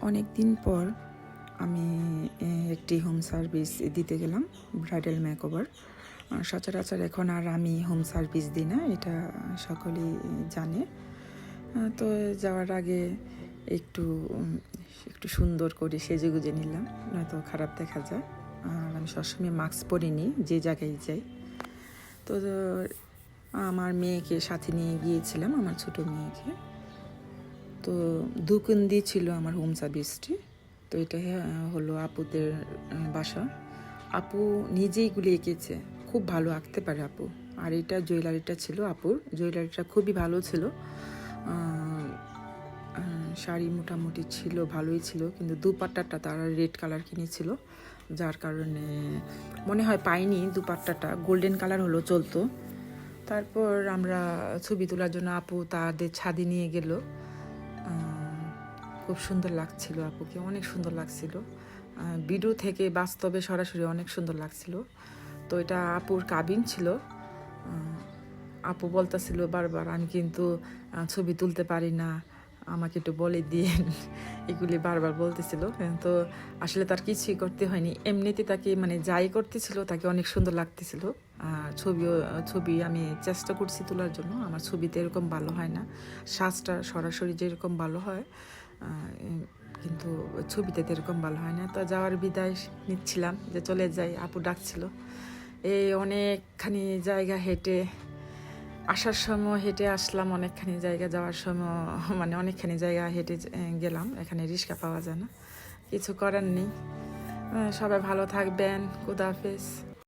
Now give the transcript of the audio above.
অনেক দিন পর আমি একটি হোম সার্ভিস দিতে গেলাম, ব্রাইডাল মেকওভার। সচরাচর এখন আর আমি হোম সার্ভিস দিই না, এটা সকলেই জানে। তো যাওয়ার আগে একটু একটু সুন্দর করে সেজেগুজে নিলাম, নয়তো খারাপ দেখা যায়। আর আমি সবসময় মাস্ক পরিনি যে জায়গায় যাই। তো আমার মেয়েকে সাথে নিয়ে গিয়েছিলাম, আমার ছোটো মেয়েকে। তো দুকুন্দি ছিল আমার হোম সার্ভিসটি। তো এটা হলো আপুদের বাসা। আপু নিজেই গুলি এঁকেছে, খুব ভালো আঁকতে পারে আপু। আর এটা জুয়েলারিটা ছিল আপুর, জুয়েলারিটা খুবই ভালো ছিল। শাড়ি মোটামুটি ছিল, ভালোই ছিল, কিন্তু দুপাট্টাটা তারা রেড কালার কিনেছিল, যার কারণে মনে হয় পাইনি। দুপাট্টাটা গোল্ডেন কালার হলো চলতো। তারপর আমরা ছবি তোলার জন্য আপু তাদের ছাদে নিয়ে গেল। খুব সুন্দর লাগছিল আপুকে, অনেক সুন্দর লাগছিল। ভিডিও থেকে বাস্তবে সরাসরি অনেক সুন্দর লাগছিল। তো এটা আপুর কাবিন ছিল। আপু বলতেছিল বারবার, আমি কিন্তু ছবি তুলতে পারি না, আমাকে একটু বলে দিন, এগুলি বারবার বলতেছিল। তো আসলে তার কিছুই করতে হয়নি, এমনিতে তাকে মানে যাই করতেছিল তাকে অনেক সুন্দর লাগতেছিল। ছবি আমি চেষ্টা করছি তোলার জন্য, আমার ছবিতে এরকম ভালো হয় না, সাজটা সরাসরি যেরকম ভালো হয় কিন্তু ছবিতে তো এরকম ভালো হয় না। তো যাওয়ার বিদায় নিচ্ছিলাম যে চলে যাই, আপু ডাকছিল। এই অনেকখানি জায়গা হেঁটে আসার সময় হেঁটে আসলাম, অনেকখানি জায়গা যাওয়ার সময় মানে অনেকখানি জায়গা হেঁটে গেলাম। এখানে রিক্সা পাওয়া যায় না, কিছু করার নেই। সবাই ভালো থাকবেন, খুদা হাফেজ।